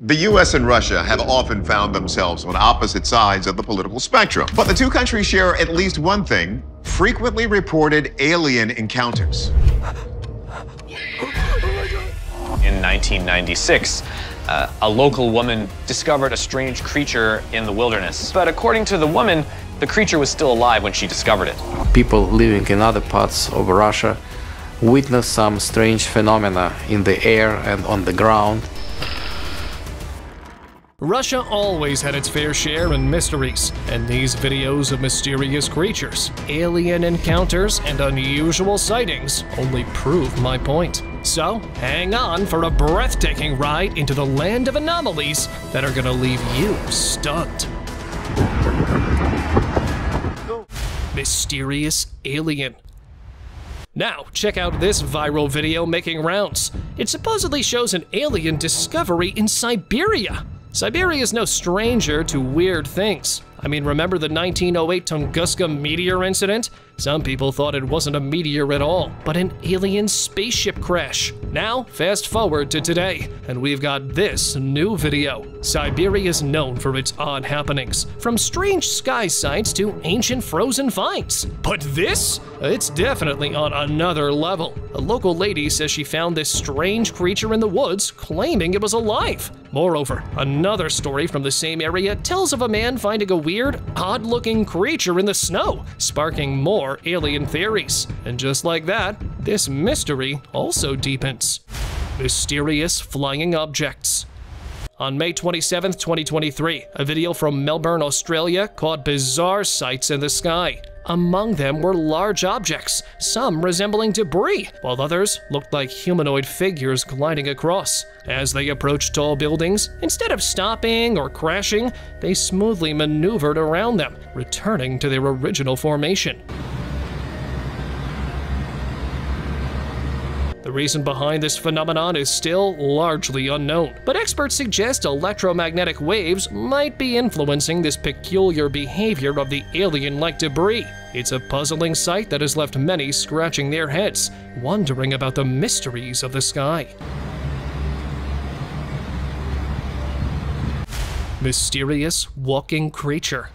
The US and Russia have often found themselves on opposite sides of the political spectrum. But the two countries share at least one thing: frequently reported alien encounters. In 1996, a local woman discovered a strange creature in the wilderness. But according to the woman, the creature was still alive when she discovered it. People living in other parts of Russia witnessed some strange phenomena in the air and on the ground. Russia always had its fair share in mysteries, and these videos of mysterious creatures, alien encounters, and unusual sightings only prove my point. So, hang on for a breathtaking ride into the land of anomalies that are gonna leave you stunned. Mysterious alien. Now, check out this viral video making rounds. It supposedly shows an alien discovery in Siberia. Siberia is no stranger to weird things. I mean, remember the 1908 Tunguska meteor incident? Some people thought it wasn't a meteor at all, but an alien spaceship crash. Now, fast forward to today, and we've got this new video. Siberia is known for its odd happenings, from strange sky sights to ancient frozen finds. But this? It's definitely on another level. A local lady says she found this strange creature in the woods, claiming it was alive. Moreover, another story from the same area tells of a man finding a weird, odd-looking creature in the snow, sparking more alien theories. And just like that, this mystery also deepens. Mysterious flying objects. On May 27, 2023, a video from Melbourne, Australia caught bizarre sights in the sky. Among them were large objects, some resembling debris, while others looked like humanoid figures gliding across. As they approached tall buildings, instead of stopping or crashing, they smoothly maneuvered around them, returning to their original formation. The reason behind this phenomenon is still largely unknown, but experts suggest electromagnetic waves might be influencing this peculiar behavior of the alien-like debris. It's a puzzling sight that has left many scratching their heads, wondering about the mysteries of the sky. Mysterious walking creature.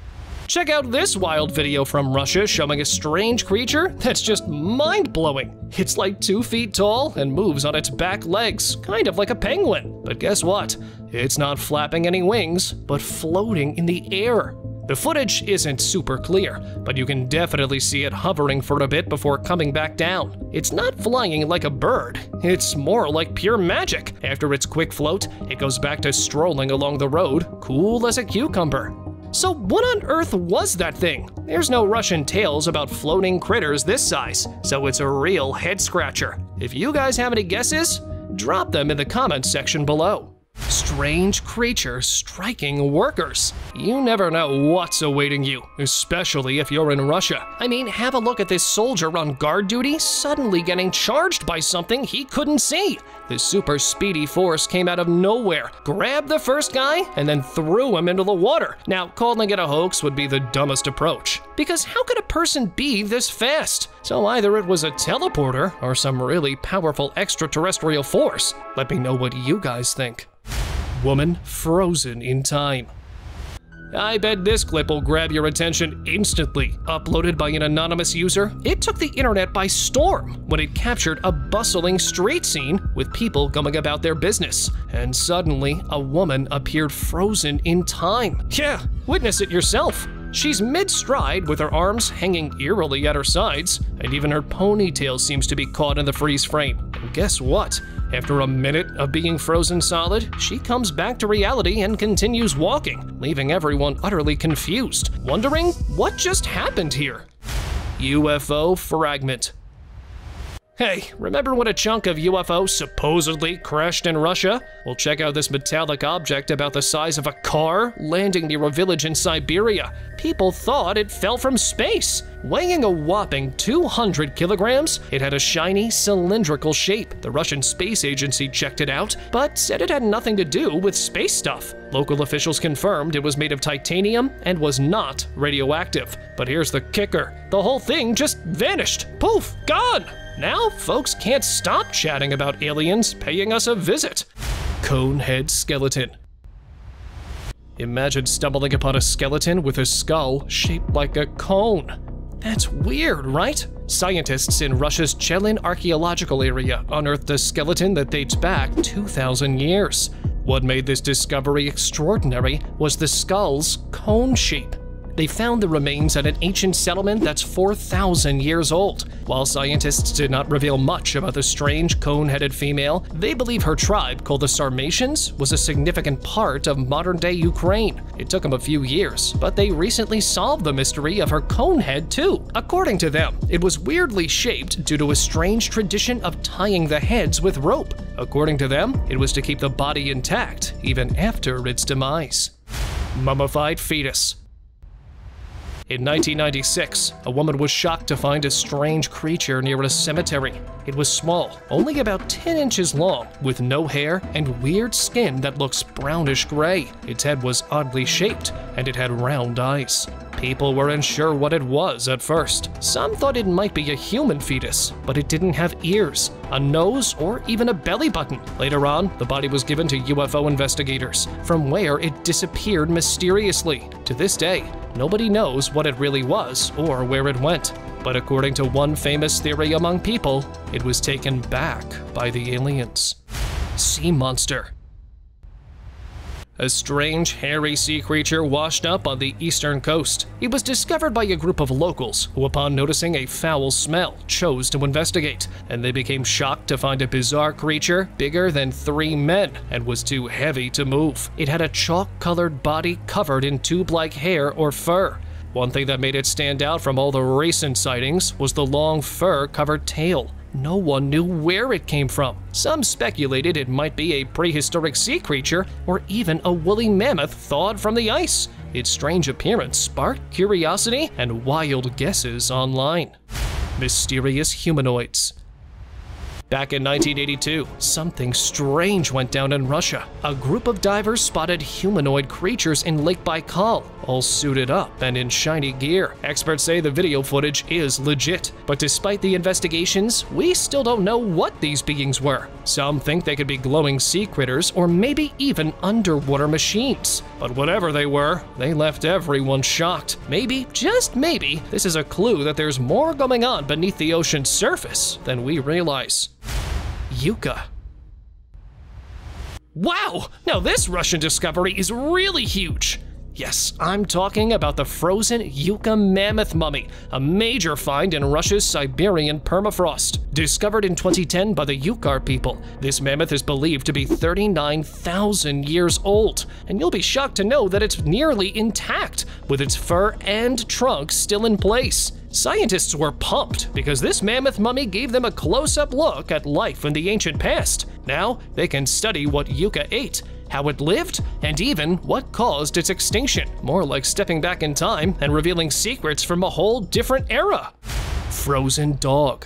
Check out this wild video from Russia showing a strange creature that's just mind-blowing. It's like 2 feet tall and moves on its back legs, kind of like a penguin. But guess what? It's not flapping any wings, but floating in the air. The footage isn't super clear, but you can definitely see it hovering for a bit before coming back down. It's not flying like a bird, it's more like pure magic. After its quick float, it goes back to strolling along the road, cool as a cucumber. So what on earth was that thing? There's no Russian tales about floating critters this size, so it's a real head-scratcher. If you guys have any guesses, drop them in the comments section below. Strange creature striking workers. You never know what's awaiting you, especially if you're in Russia. I mean, have a look at this soldier on guard duty suddenly getting charged by something he couldn't see. The super speedy force came out of nowhere, grabbed the first guy, and then threw him into the water. Now, calling it a hoax would be the dumbest approach, because how could a person be this fast? So either it was a teleporter or some really powerful extraterrestrial force. Let me know what you guys think. Woman frozen in time. I bet this clip will grab your attention instantly. Uploaded by an anonymous user, it took the internet by storm when it captured a bustling street scene with people going about their business. And suddenly, a woman appeared frozen in time. Yeah, witness it yourself. She's mid-stride with her arms hanging eerily at her sides, and even her ponytail seems to be caught in the freeze frame. And guess what? After a minute of being frozen solid, she comes back to reality and continues walking, leaving everyone utterly confused, wondering what just happened here. UFO Fragment. Hey, remember when a chunk of UFO supposedly crashed in Russia? Well, check out this metallic object about the size of a car landing near a village in Siberia. People thought it fell from space. Weighing a whopping 200 kilograms, it had a shiny, cylindrical shape. The Russian Space Agency checked it out, but said it had nothing to do with space stuff. Local officials confirmed it was made of titanium and was not radioactive. But here's the kicker. The whole thing just vanished. Poof, gone! Now, folks can't stop chatting about aliens paying us a visit. Cone head skeleton. Imagine stumbling upon a skeleton with a skull shaped like a cone. That's weird, right? Scientists in Russia's Chelin archaeological area unearthed a skeleton that dates back 2,000 years. What made this discovery extraordinary was the skull's cone shape. They found the remains at an ancient settlement that's 4,000 years old. While scientists did not reveal much about the strange cone-headed female, they believe her tribe, called the Sarmatians, was a significant part of modern-day Ukraine. It took them a few years, but they recently solved the mystery of her cone head too. According to them, it was weirdly shaped due to a strange tradition of tying the heads with rope. According to them, it was to keep the body intact, even after its demise. Mummified fetus. In 1996, a woman was shocked to find a strange creature near a cemetery. It was small, only about 10 inches long, with no hair and weird skin that looks brownish gray. Its head was oddly shaped, and it had round eyes. People were unsure what it was at first. Some thought it might be a human fetus, but it didn't have ears, a nose, or even a belly button. Later on, the body was given to UFO investigators, from where it disappeared mysteriously. To this day, nobody knows what it really was or where it went. But according to one famous theory among people, it was taken back by the aliens. Sea monster. A strange, hairy sea creature washed up on the eastern coast. It was discovered by a group of locals who, upon noticing a foul smell, chose to investigate, and they became shocked to find a bizarre creature bigger than 3 men and was too heavy to move. It had a chalk-colored body covered in tube-like hair or fur. One thing that made it stand out from all the recent sightings was the long fur-covered tail. No one knew where it came from. Some speculated it might be a prehistoric sea creature or even a woolly mammoth thawed from the ice. Its strange appearance sparked curiosity and wild guesses online. Mysterious humanoids. Back in 1982, something strange went down in Russia. A group of divers spotted humanoid creatures in Lake Baikal, all suited up and in shiny gear. Experts say the video footage is legit, but despite the investigations, we still don't know what these beings were. Some think they could be glowing sea critters or maybe even underwater machines. But whatever they were, they left everyone shocked. Maybe, just maybe, this is a clue that there's more going on beneath the ocean's surface than we realize. Yuka. Wow! Now this Russian discovery is really huge! Yes, I'm talking about the frozen Yuka mammoth mummy, a major find in Russia's Siberian permafrost. Discovered in 2010 by the Yuka people, this mammoth is believed to be 39,000 years old, and you'll be shocked to know that it's nearly intact, with its fur and trunk still in place. Scientists were pumped because this mammoth mummy gave them a close-up look at life in the ancient past. Now they can study what Yuka ate, how it lived, and even what caused its extinction. More like stepping back in time and revealing secrets from a whole different era. Frozen dog.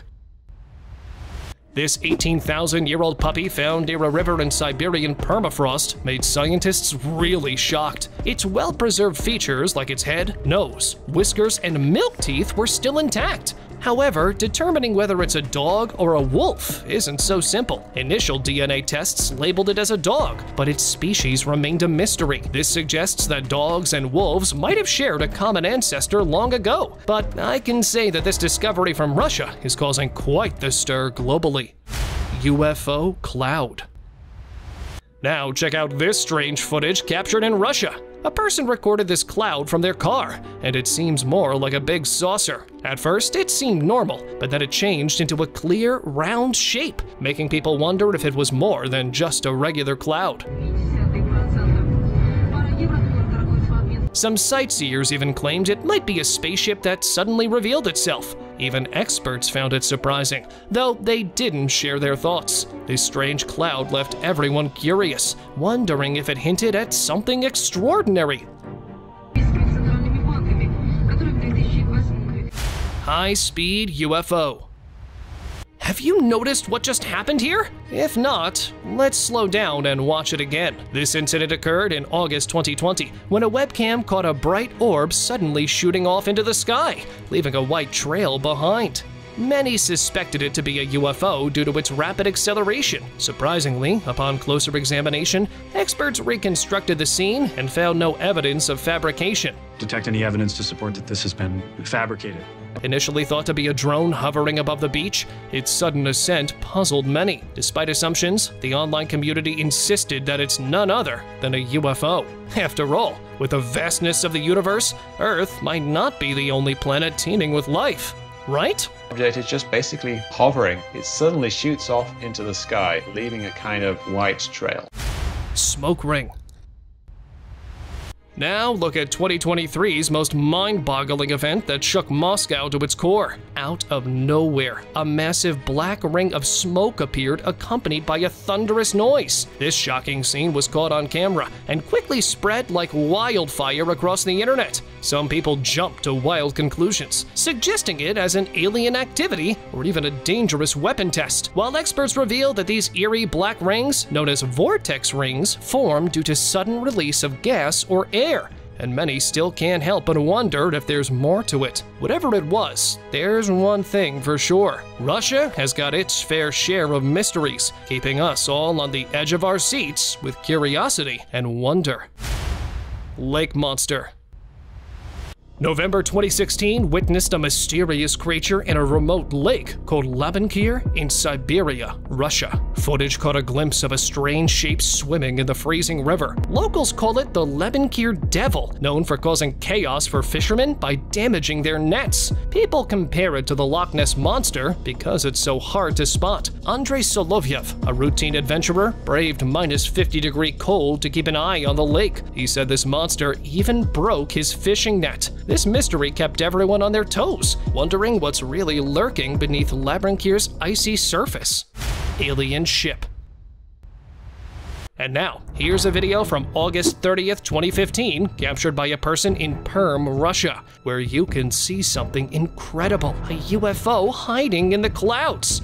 This 18,000-year-old puppy found near a river in Siberian permafrost made scientists really shocked. Its well-preserved features like its head, nose, whiskers, and milk teeth were still intact. However, determining whether it's a dog or a wolf isn't so simple. Initial DNA tests labeled it as a dog, but its species remained a mystery. This suggests that dogs and wolves might have shared a common ancestor long ago. But I can say that this discovery from Russia is causing quite the stir globally. UFO Cloud. Now check out this strange footage captured in Russia. A person recorded this cloud from their car, and it seems more like a big saucer. At first, it seemed normal, but then it changed into a clear, round shape, making people wonder if it was more than just a regular cloud. Some sightseers even claimed it might be a spaceship that suddenly revealed itself. Even experts found it surprising, though they didn't share their thoughts. This strange cloud left everyone curious, wondering if it hinted at something extraordinary. HighSpeed UFO. Have you noticed what just happened here? If not, let's slow down and watch it again. This incident occurred in August 2020, when a webcam caught a bright orb suddenly shooting off into the sky, leaving a white trail behind. Many suspected it to be a UFO due to its rapid acceleration. Surprisingly, upon closer examination, experts reconstructed the scene and found no evidence of fabrication. Detect any evidence to support that this has been fabricated. Initially thought to be a drone hovering above the beach, its sudden ascent puzzled many. Despite assumptions, the online community insisted that it's none other than a UFO. After all, with the vastness of the universe, Earth might not be the only planet teeming with life, right? The object is just basically hovering. It suddenly shoots off into the sky, leaving a kind of white trail. Smoke ring. Now look at 2023's most mind-boggling event that shook Moscow to its core. Out of nowhere, a massive black ring of smoke appeared, accompanied by a thunderous noise. This shocking scene was caught on camera and quickly spread like wildfire across the internet. Some people jumped to wild conclusions, suggesting it as an alien activity or even a dangerous weapon test, while experts reveal that these eerie black rings, known as Vortex Rings, form due to sudden release of gas or air. And many still can't help but wonder if there's more to it. Whatever it was, there's one thing for sure. Russia has got its fair share of mysteries, keeping us all on the edge of our seats with curiosity and wonder. Lake monster. November 2016 witnessed a mysterious creature in a remote lake called Labankir in Siberia, Russia. Footage caught a glimpse of a strange shape swimming in the freezing river. Locals call it the Labankir Devil, known for causing chaos for fishermen by damaging their nets. People compare it to the Loch Ness Monster because it's so hard to spot. Andrei Solovyev, a routine adventurer, braved minus 50-degree cold to keep an eye on the lake. He said this monster even broke his fishing net. This mystery kept everyone on their toes, wondering what's really lurking beneath Labankir's icy surface. Alien ship. And now, here's a video from August 30th, 2015, captured by a person in Perm, Russia, where you can see something incredible, a UFO hiding in the clouds.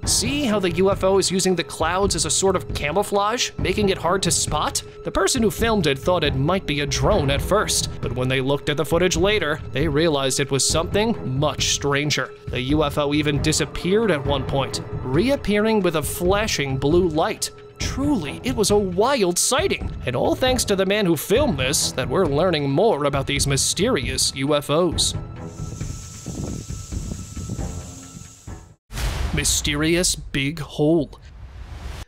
See how the UFO is using the clouds as a sort of camouflage, making it hard to spot? The person who filmed it thought it might be a drone at first, but when they looked at the footage later, they realized it was something much stranger. The UFO even disappeared at one point, reappearing with a flashing blue light. Truly, it was a wild sighting, and all thanks to the man who filmed this that we're learning more about these mysterious UFOs. Mysterious big hole.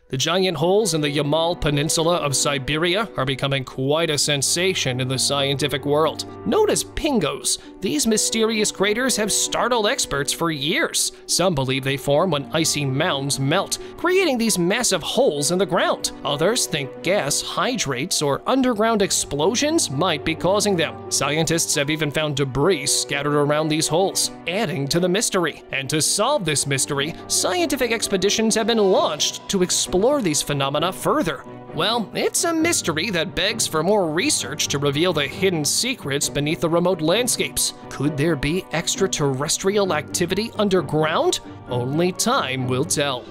The giant holes in the Yamal Peninsula of Siberia are becoming quite a sensation in the scientific world. Known as pingos, these mysterious craters have startled experts for years. Some believe they form when icy mountains melt, creating these massive holes in the ground. Others think gas hydrates or underground explosions might be causing them. Scientists have even found debris scattered around these holes, adding to the mystery. And to solve this mystery, scientific expeditions have been launched to explore these phenomena further. Well, it's a mystery that begs for more research to reveal the hidden secrets beneath the remote landscapes. Could there be extraterrestrial activity underground? Only time will tell.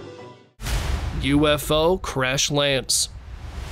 UFO Crash Lands.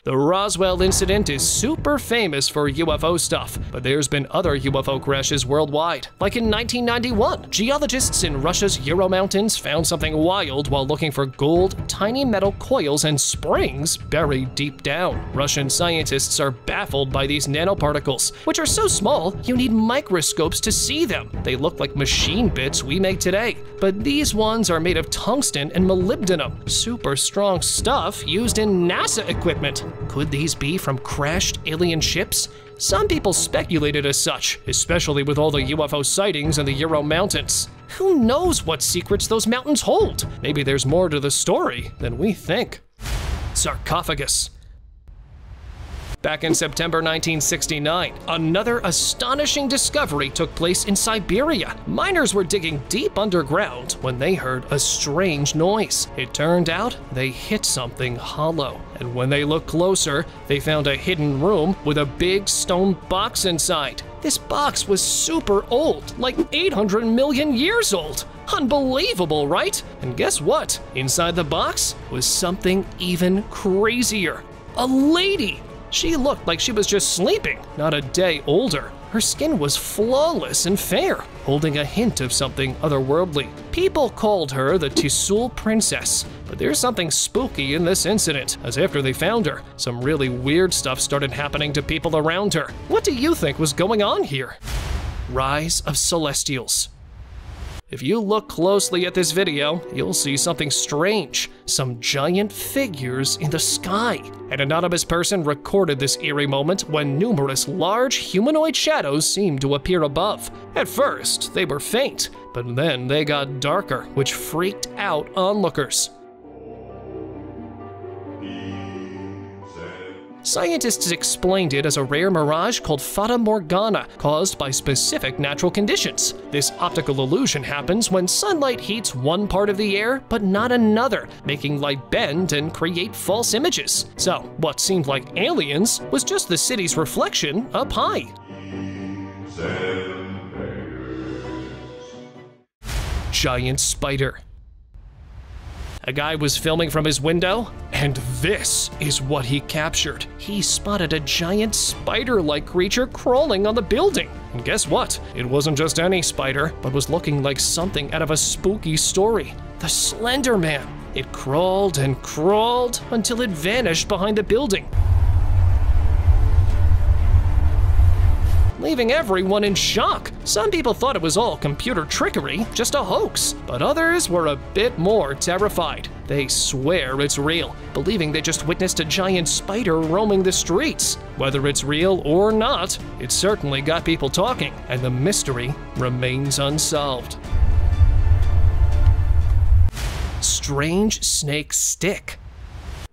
The Roswell incident is super famous for UFO stuff, but there's been other UFO crashes worldwide. Like in 1991, geologists in Russia's Ural Mountains found something wild while looking for gold, tiny metal coils, and springs buried deep down. Russian scientists are baffled by these nanoparticles, which are so small you need microscopes to see them. They look like machine bits we make today, but these ones are made of tungsten and molybdenum, super strong stuff used in NASA equipment. Could these be from crashed alien ships? Some people speculated as such, especially with all the UFO sightings in the Ural Mountains. Who knows what secrets those mountains hold? Maybe there's more to the story than we think. Sarcophagus. Back in September 1969, another astonishing discovery took place in Siberia. Miners were digging deep underground when they heard a strange noise. It turned out they hit something hollow, and when they looked closer, they found a hidden room with a big stone box inside. This box was super old, like 800 million years old. Unbelievable, right? And guess what? Inside the box was something even crazier. A lady! She looked like she was just sleeping, not a day older. Her skin was flawless and fair, holding a hint of something otherworldly. People called her the Tisul Princess, but there's something spooky in this incident, as after they found her, some really weird stuff started happening to people around her. What do you think was going on here? Rise of Celestials. If you look closely at this video, you'll see something strange, some giant figures in the sky. An anonymous person recorded this eerie moment when numerous large humanoid shadows seemed to appear above. At first, they were faint, but then they got darker, which freaked out onlookers. Scientists explained it as a rare mirage called Fata Morgana, caused by specific natural conditions. This optical illusion happens when sunlight heats one part of the air, but not another, making light bend and create false images. So, what seemed like aliens was just the city's reflection up high. Giant spider. A guy was filming from his window, and this is what he captured. He spotted a giant spider-like creature crawling on the building. And guess what? It wasn't just any spider, but was looking like something out of a spooky story. The Slender Man. It crawled and crawled until it vanished behind the building, leaving everyone in shock. Some people thought it was all computer trickery, just a hoax, but others were a bit more terrified. They swear it's real, believing they just witnessed a giant spider roaming the streets. Whether it's real or not, it certainly got people talking, and the mystery remains unsolved. Strange snake stick.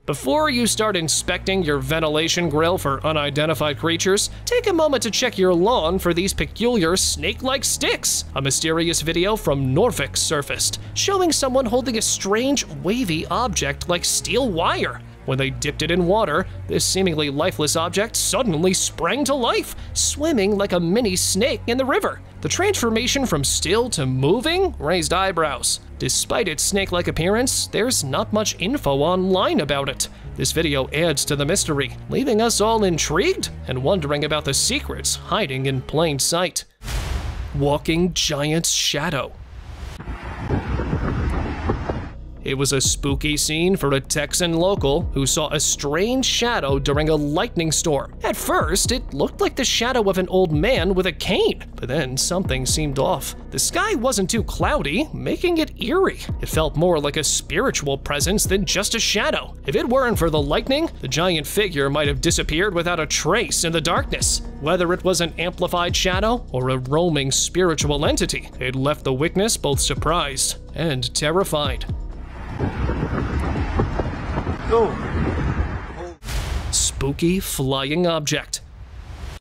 Before you start inspecting your ventilation grill for unidentified creatures, take a moment to check your lawn for these peculiar snake-like sticks. A mysterious video from Norfolk surfaced, showing someone holding a strange, wavy object like steel wire. When they dipped it in water, this seemingly lifeless object suddenly sprang to life, swimming like a mini snake in the river. The transformation from still to moving raised eyebrows. Despite its snake-like appearance, there's not much info online about it. This video adds to the mystery, leaving us all intrigued and wondering about the secrets hiding in plain sight. Walking giant's shadow. It was a spooky scene for a Texan local who saw a strange shadow during a lightning storm. At first, it looked like the shadow of an old man with a cane, but then something seemed off. The sky wasn't too cloudy, making it eerie. It felt more like a spiritual presence than just a shadow. If it weren't for the lightning, the giant figure might have disappeared without a trace in the darkness. Whether it was an amplified shadow or a roaming spiritual entity, it left the witness both surprised and terrified. Spooky flying object.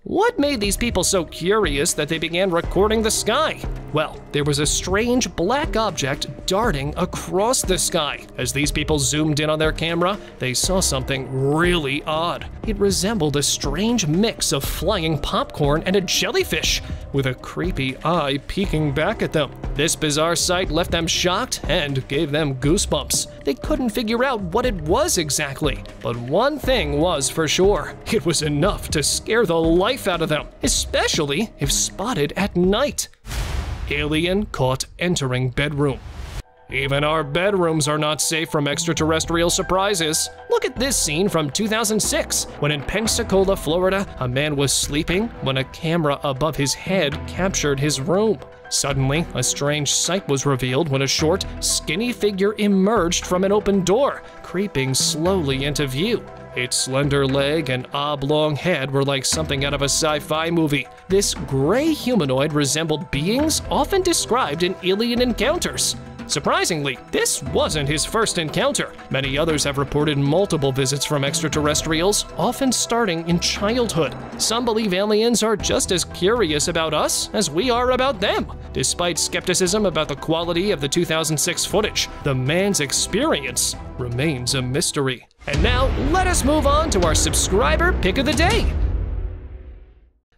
What made these people so curious that they began recording the sky? Well, there was a strange black object darting across the sky. As these people zoomed in on their camera, they saw something really odd. It resembled a strange mix of flying popcorn and a jellyfish, with a creepy eye peeking back at them. This bizarre sight left them shocked and gave them goosebumps. They couldn't figure out what it was exactly, but one thing was for sure. It was enough to scare the life out of them, especially if spotted at night. Alien caught entering bedroom. Even our bedrooms are not safe from extraterrestrial surprises. Look at this scene from 2006, when in Pensacola, Florida, a man was sleeping when a camera above his head captured his room. Suddenly, a strange sight was revealed when a short, skinny figure emerged from an open door, creeping slowly into view. Its slender leg and oblong head were like something out of a sci-fi movie. This gray humanoid resembled beings often described in alien encounters. Surprisingly, this wasn't his first encounter. Many others have reported multiple visits from extraterrestrials, often starting in childhood. Some believe aliens are just as curious about us as we are about them. Despite skepticism about the quality of the 2006 footage, the man's experience remains a mystery. And now, let us move on to our subscriber pick of the day.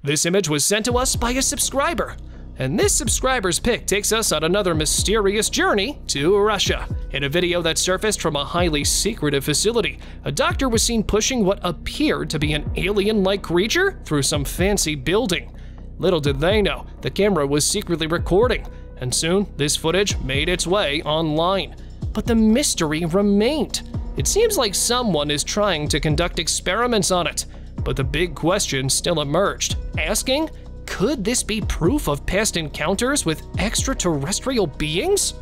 This image was sent to us by a subscriber. And this subscriber's pick takes us on another mysterious journey to Russia. In a video that surfaced from a highly secretive facility, a doctor was seen pushing what appeared to be an alien-like creature through some fancy building. Little did they know, the camera was secretly recording, and soon this footage made its way online. But the mystery remained. It seems like someone is trying to conduct experiments on it, but the big question still emerged, asking, could this be proof of past encounters with extraterrestrial beings?